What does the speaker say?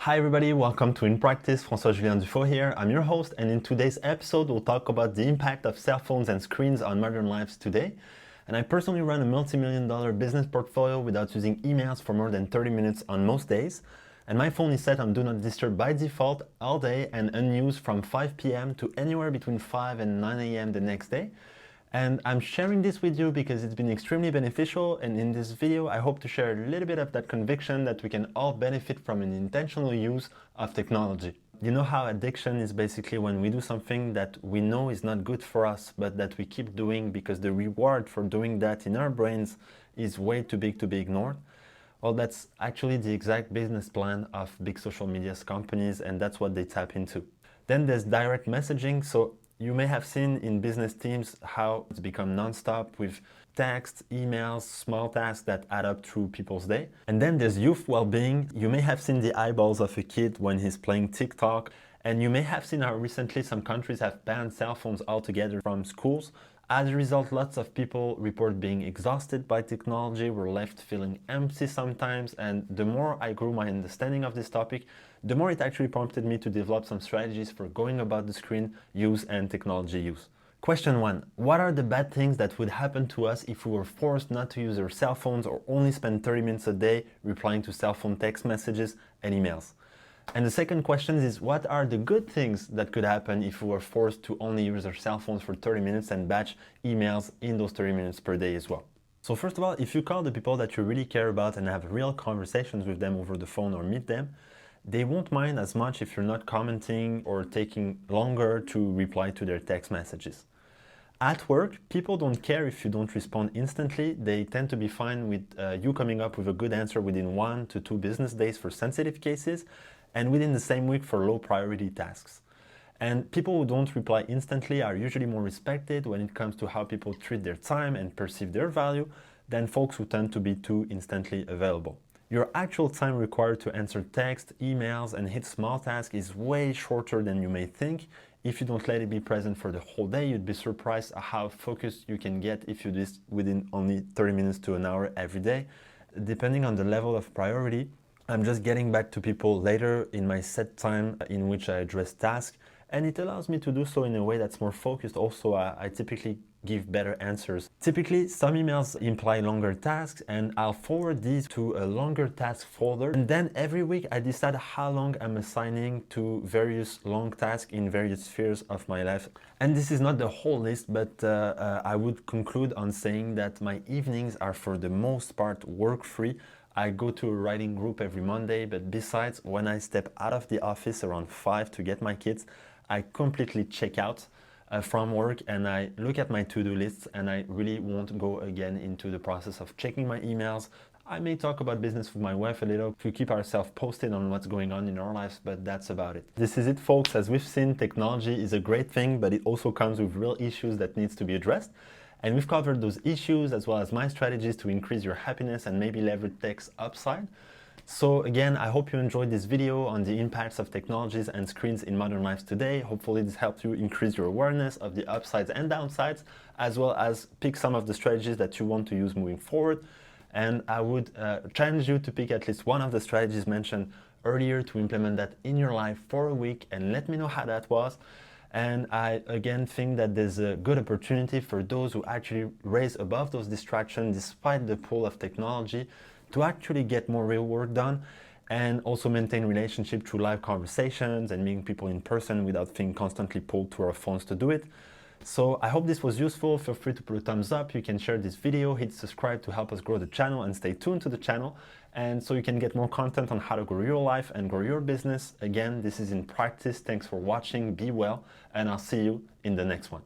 Hi everybody, welcome to In Practice. François-Julien Dufault here. I'm your host, and in today's episode we'll talk about the impact of cell phones and screens on modern lives today. And I personally run a multi-million-dollar business portfolio without using emails for more than 30 minutes on most days. And my phone is set on Do Not Disturb by default all day and unused from 5 p.m. to anywhere between 5 and 9 a.m. the next day. And I'm sharing this with you because it's been extremely beneficial, and in this video I hope to share a little bit of that conviction that we can all benefit from an intentional use of technology. You know how addiction is basically when we do something that we know is not good for us, but that we keep doing because the reward for doing that in our brains is way too big to be ignored? Well, that's actually the exact business plan of big social media companies, and that's what they tap into. Then there's direct messaging. So you may have seen in business teams how it's become non-stop with text, emails, small tasks that add up through people's day. And then there's youth well-being. You may have seen the eyeballs of a kid when he's playing TikTok. And you may have seen how recently some countries have banned cell phones altogether from schools. As a result, lots of people report being exhausted by technology. We're left feeling empty sometimes. And the more I grew my understanding of this topic, the more it actually prompted me to develop some strategies for going about the screen use and technology use. Question 1. What are the bad things that would happen to us if we were forced not to use our cell phones or only spend 30 minutes a day replying to cell phone text messages and emails? And the second question is, what are the good things that could happen if we were forced to only use our cell phones for 30 minutes and batch emails in those 30 minutes per day as well? So first of all, if you call the people that you really care about and have real conversations with them over the phone or meet them, they won't mind as much if you're not commenting or taking longer to reply to their text messages. At work, people don't care if you don't respond instantly. They tend to be fine with you coming up with a good answer within 1 to 2 business days for sensitive cases, and within the same week for low priority tasks. And people who don't reply instantly are usually more respected when it comes to how people treat their time and perceive their value than folks who tend to be too instantly available. Your actual time required to answer text, emails, and hit small tasks is way shorter than you may think. If you don't let it be present for the whole day, you'd be surprised at how focused you can get if you do this within only 30 minutes to an hour every day. Depending on the level of priority, I'm just getting back to people later in my set time in which I address tasks, and it allows me to do so in a way that's more focused. Also, I typically give better answers. Typically, some emails imply longer tasks, and I'll forward these to a longer task folder. And then every week I decide how long I'm assigning to various long tasks in various spheres of my life. And this is not the whole list, but I would conclude on saying that my evenings are for the most part work-free. I go to a writing group every Monday, but besides, when I step out of the office around 5 to get my kids, I completely check out from work and I look at my to-do lists, and I really won't go again into the process of checking my emails. I may talk about business with my wife a little to keep ourselves posted on what's going on in our lives, but that's about it. This is it, folks. As we've seen, technology is a great thing, but it also comes with real issues that needs to be addressed. And we've covered those issues as well as my strategies to increase your happiness and maybe leverage tech's upside. So again, I hope you enjoyed this video on the impacts of technologies and screens in modern lives today. Hopefully this helped you increase your awareness of the upsides and downsides, as well as pick some of the strategies that you want to use moving forward. And I would challenge you to pick at least one of the strategies mentioned earlier to implement that in your life for a week and let me know how that was. And I again think that there's a good opportunity for those who actually raise above those distractions despite the pull of technology to actually get more real work done and also maintain relationship through live conversations and meeting people in person without being constantly pulled to our phones to do it. So I hope this was useful. Feel free to put a thumbs up. You can share this video, hit subscribe to help us grow the channel, and stay tuned to the channel. And so you can get more content on how to grow your life and grow your business. Again, this is In Practice. Thanks for watching. Be well, and I'll see you in the next one.